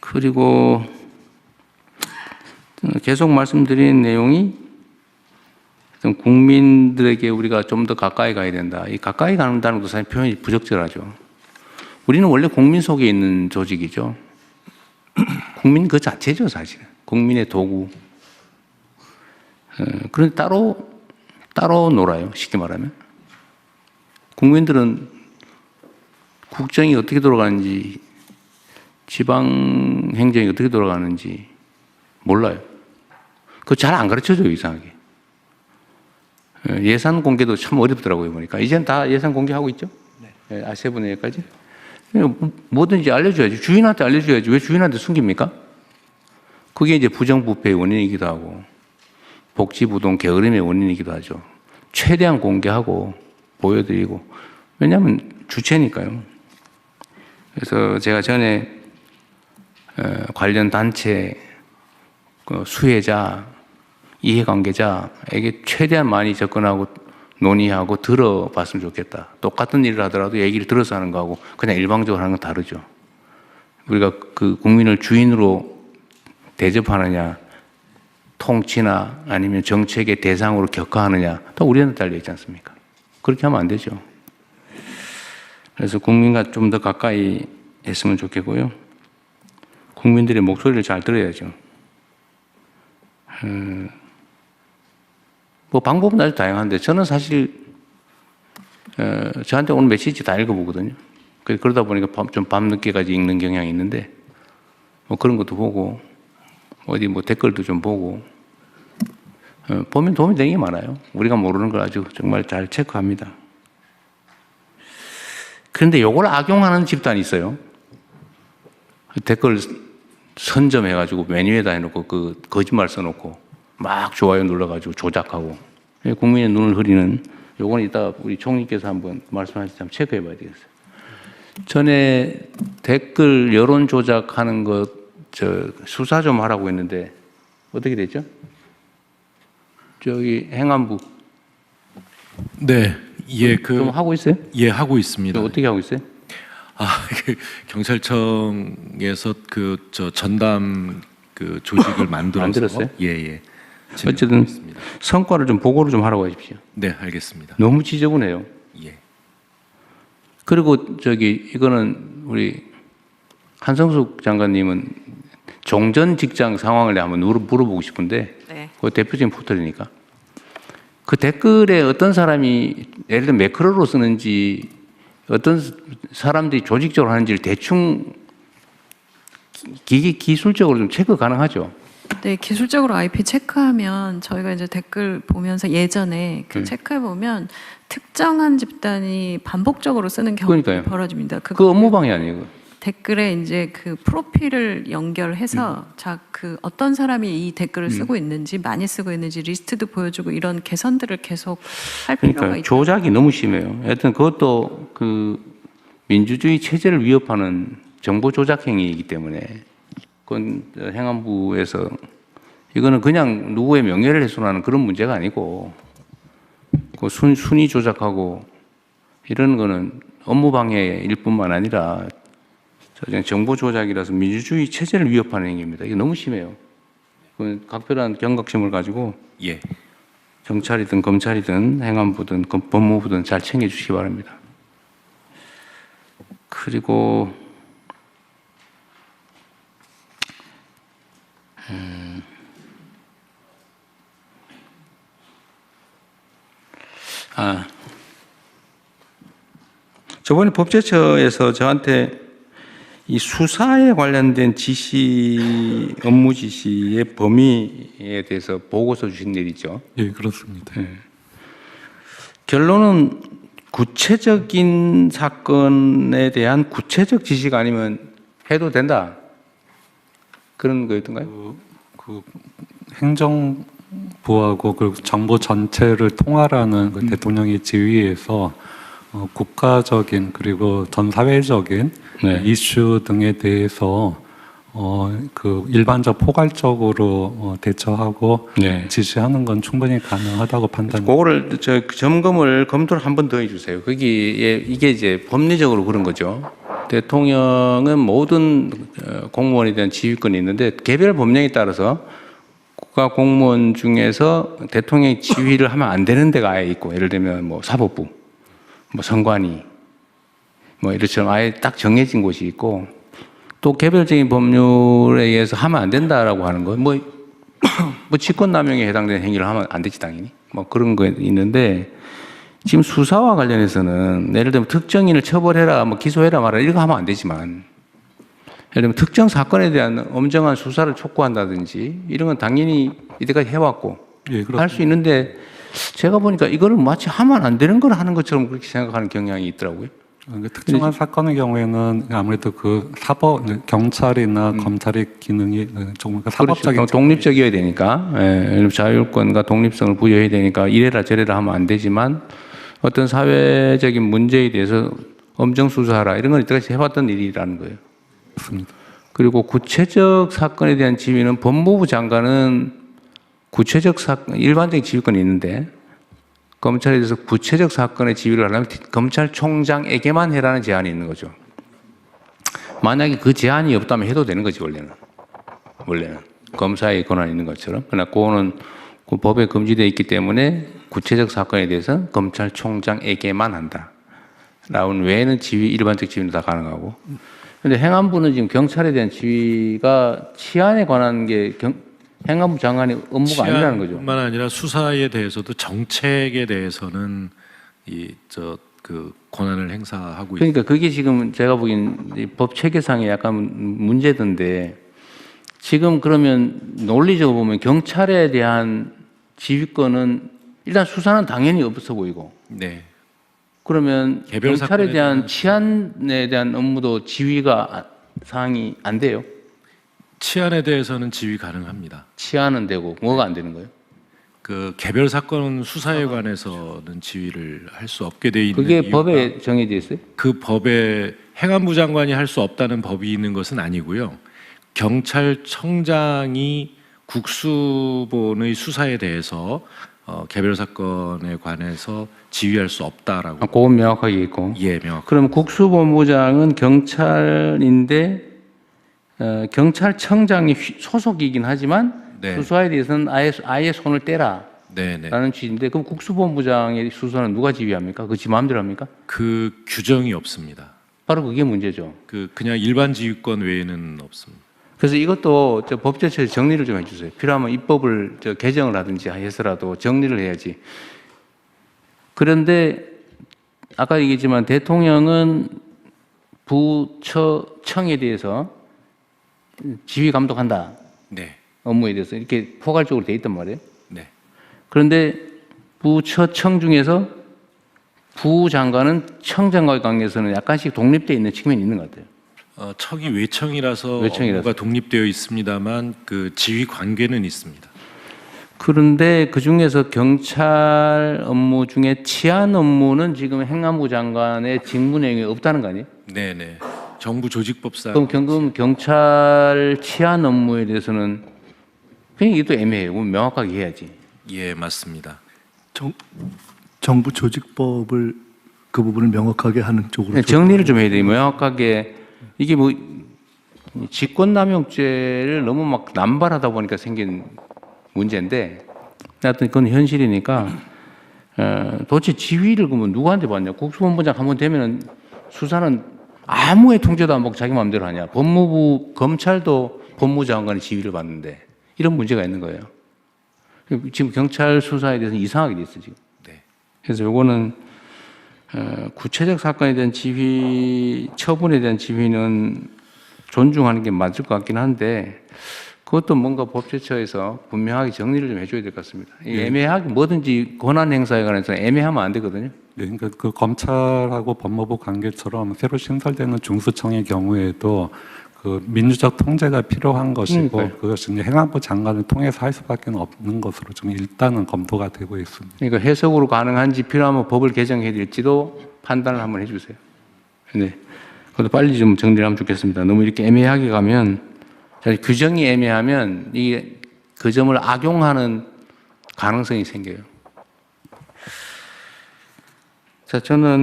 그리고 계속 말씀드린 내용이 국민들에게 우리가 좀 더 가까이 가야 된다. 이 가까이 간다는 것도 사실 표현이 부적절하죠. 우리는 원래 국민 속에 있는 조직이죠. 국민 그 자체죠, 사실은. 국민의 도구. 그런데 따로 놀아요, 쉽게 말하면. 국민들은 국정이 어떻게 돌아가는지, 지방 행정이 어떻게 돌아가는지 몰라요. 그거 잘 안 가르쳐줘요, 이상하게. 예산 공개도 참 어렵더라고요, 보니까. 이제는 다 예산 공개하고 있죠? 네. 아세분에까지. 뭐든지 알려줘야지. 주인한테 알려줘야지. 왜 주인한테 숨깁니까? 그게 이제 부정부패의 원인이기도 하고, 복지부동 게으름의 원인이기도 하죠. 최대한 공개하고, 보여드리고. 왜냐하면 주체니까요. 그래서 제가 전에 관련 단체 수혜자, 이해관계자에게 최대한 많이 접근하고 논의하고 들어봤으면 좋겠다. 똑같은 일을 하더라도 얘기를 들어서 하는 거하고 그냥 일방적으로 하는 건 다르죠. 우리가 그 국민을 주인으로 대접하느냐, 통치나 아니면 정책의 대상으로 격하하느냐, 다 우리한테 달려있지 않습니까? 그렇게 하면 안 되죠. 그래서 국민과 좀 더 가까이 했으면 좋겠고요. 국민들의 목소리를 잘 들어야죠. 뭐 방법은 아주 다양한데 저는 사실 저한테 오는 메시지 다 읽어보거든요. 그러다 보니까 좀 밤늦게까지 읽는 경향이 있는데 뭐 그런 것도 보고 어디 뭐 댓글도 좀 보고 보면 도움이 되는 게 많아요. 우리가 모르는 걸 아주 정말 잘 체크합니다. 그런데 이걸 악용하는 집단이 있어요. 댓글 선점해가지고 메뉴에다 해놓고 그 거짓말 써놓고 막 좋아요 눌러가지고 조작하고 국민의 눈을 흐리는 요거는 이따 우리 총리께서 한번 말씀하실 때 한번 체크해봐야 되겠어요. 전에 댓글 여론 조작하는 것 수사 좀 하라고 했는데 어떻게 됐죠? 저기 행안부 네, 예, 좀 하고 있어요? 예, 하고 있습니다. 어떻게 하고 있어요? 경찰청에서 전담 조직을 만들어서 만들었어요? 예. 어쨌든 성과를 좀 보고를 좀 하라고 하십시오. 네, 알겠습니다. 너무 지저분해요. 예. 그리고 이거는 우리 한성숙 장관님은 종전 직장 상황을 한번 물어보고 싶은데 네. 그 대표적인 포털이니까 그 댓글에 어떤 사람이 예를 들어 매크로로 쓰는지 어떤 사람들이 조직적으로 하는지를 대충 기술적으로 좀 체크 가능하죠. 네, 기술적으로 IP 체크하면 저희가 이제 댓글 보면서 예전에 체크해 보면 특정한 집단이 반복적으로 쓰는 경우가 그러니까요. 벌어집니다. 그 업무방해 아니에요? 댓글에 이제 그 프로필을 연결해서 그 어떤 사람이 이 댓글을 쓰고 있는지 많이 쓰고 있는지 리스트도 보여주고 이런 개선들을 계속 할 필요가 그러니까 있죠. 조작이 너무 심해요. 하여튼 그것도 그 민주주의 체제를 위협하는 정보 조작 행위이기 때문에 그건 행안부에서 이거는 그냥 누구의 명예를 훼손하는 그런 문제가 아니고 그 순위 조작하고 이런 거는 업무 방해일 뿐만 아니라 정보 조작이라서 민주주의 체제를 위협하는 행위입니다. 이게 너무 심해요. 각별한 경각심을 가지고 예. 경찰이든 검찰이든 행안부든 법무부든 잘 챙겨주시기 바랍니다. 그리고 저번에 법제처에서 저한테 이 수사에 관련된 지시, 업무 지시의 범위에 대해서 보고서 주신 일 있죠. 예, 그렇습니다. 결론은 구체적인 사건에 대한 구체적 지시가 아니면 해도 된다. 그런 거였던가요? 행정부하고 그 정부 전체를 통할하는 그 대통령의 지휘에서 국가적인 그리고 전 사회적인 이슈 등에 대해서 그 일반적 포괄적으로 대처하고 지시하는 건 충분히 가능하다고 판단합니다. 그거를 점검을 검토를 한 번 더 해주세요. 거기에 이게 이제 법리적으로 그런 거죠. 대통령은 모든 공무원에 대한 지휘권이 있는데 개별 법령에 따라서 국가 공무원 중에서 대통령이 지휘를 하면 안 되는 데가 아예 있고, 예를 들면 뭐 사법부, 뭐 선관위, 뭐 이렇처럼 아예 딱 정해진 곳이 있고, 또 개별적인 법률에 의해서 하면 안 된다라고 하는 거, 뭐 직권남용에 해당되는 행위를 하면 안 되지 당연히. 뭐 그런 거 있는데, 지금 수사와 관련해서는 예를 들면 특정인을 처벌해라, 뭐 기소해라 말아라 이런 거 하면 안 되지만, 예를 들면 특정 사건에 대한 엄정한 수사를 촉구한다든지 이런 건 당연히 이때까지 해왔고 예, 할 수 있는데, 제가 보니까 이거를 마치 하면 안 되는 걸 하는 것처럼 그렇게 생각하는 경향이 있더라고요. 특정한 사건의 경우에는 아무래도 그 사법 경찰이나 검찰의 기능이 좀 사법적인 그렇죠. 독립적이어야 되니까, 예, 자율권과 독립성을 부여해야 되니까 이래라 저래라 하면 안 되지만, 어떤 사회적인 문제에 대해서 엄정 수사하라 이런 건 이때까지 해왔던 일이라는 거예요. 있습니다. 그리고 구체적 사건에 대한 지휘는 법무부 장관은 구체적 사건, 일반적인 지휘권이 있는데, 검찰에 대해서 구체적 사건의 지휘를 하려면 검찰총장에게만 해라는 제한이 있는 거죠. 만약에 그 제한이 없다면 해도 되는 거지, 원래는. 검사의 권한이 있는 것처럼. 그러나 그거는 그 법에 금지되어 있기 때문에 구체적 사건에 대해서 검찰총장에게만 한다. 라운 외에는 지휘, 일반적 지휘는 다 가능하고. 근데 행안부는 지금 경찰에 대한 지휘가 치안에 관한 게 행안부 장관의 업무가 아니라는 거죠. 뿐만 아니라 수사에 대해서도 정책에 대해서는 그 권한을 행사하고 그러니까 그게 지금 제가 보기엔 법 체계상에 약간 문제던데, 지금 그러면 논리적으로 보면 경찰에 대한 지휘권은 일단 수사는 당연히 없어 보이고, 네. 그러면 개별 경찰에 사건에 대한 치안에 대한 업무도 지휘가 사항이 안 돼요. 치안에 대해서는 지휘 가능합니다. 치안은 되고 뭐가 안 되는 거예요? 그 개별 사건 수사에 관해서는 지휘를 할 수 없게 돼 있는 그게 이유가 법에 정해져 있어요? 그 법에 행안부 장관이 할 수 없다는 법이 있는 것은 아니고요. 경찰청장이 국수본의 수사에 대해서 개별 사건에 관해서 지휘할 수 없다라고. 그건 명확하게 있고. 예, 명확. 그럼 국수본부장은 경찰인데 경찰청장이 소속이긴 하지만 네. 수사에 대해서는 아예 손을 떼라. 네네. 라는 취지인데, 그럼 국수본부장의 수사는 누가 지휘합니까? 그 지 마음대로 합니까? 그 규정이 없습니다. 바로 그게 문제죠. 그냥 일반 지휘권 외에는 없습니다. 그래서 이것도 법제처에서 정리를 좀 해주세요. 필요하면 입법을 개정을 하든지 해서라도 정리를 해야지. 그런데 아까 얘기했지만 대통령은 부처청에 대해서 지휘 감독한다. 네. 업무에 대해서 이렇게 포괄적으로 돼 있단 말이에요. 네. 그런데 부처청 중에서 부장관은 청장과의 관계에서는 약간씩 독립되어 있는 측면이 있는 것 같아요. 청이 외청이라서 외청이라서. 업무가 독립되어 있습니다만 그 지휘 관계는 있습니다. 그런데 그 중에서 경찰 업무 중에 치안 업무는 지금 행안부 장관의 직무 내용이 없다는 거 아니에요? 네네. 정부 조직법상. 그럼 경찰 치안 업무에 대해서는 그냥 이게 또 애매해요. 명확하게 해야지. 예, 맞습니다. 정부 조직법을 그 부분을 명확하게 하는 쪽으로 정리를 좀 해야 돼요. 명확하게 이게 뭐 직권남용죄를 너무 막 남발하다 보니까 생긴 문제인데, 하여튼 그건 현실이니까 도대체 지휘를 그러면 누구한테 받냐? 국수본부장 한번 되면은 수사는 아무의 통제도 안 받고 자기 마음대로 하냐? 법무부 검찰도 법무장관의 지휘를 받는데 이런 문제가 있는 거예요. 지금 경찰 수사에 대해서 이상하게 돼 있어 지금. 네. 그래서 요거는 구체적 사건에 대한 지휘, 처분에 대한 지휘는 존중하는 게 맞을 것 같긴 한데, 그것도 뭔가 법제처에서 분명하게 정리를 좀 해줘야 될 것 같습니다. 애매하게 뭐든지 권한 행사에 관해서 애매하면 안 되거든요. 네, 그러니까 그 검찰하고 법무부 관계처럼 새로 신설되는 중수청의 경우에도 그 민주적 통제가 필요한 것이고, 그러니까요. 그것은 이제 행안부 장관을 통해서 할 수밖에 없는 것으로 좀 일단은 검토가 되고 있습니다. 그러니까 해석으로 가능한지 필요하면 법을 개정해야 될지도 판단을 한번 해주세요. 네. 그것도 빨리 좀 정리를 하면 좋겠습니다. 너무 이렇게 애매하게 가면, 규정이 애매하면 이게 그 점을 악용하는 가능성이 생겨요. 자, 저는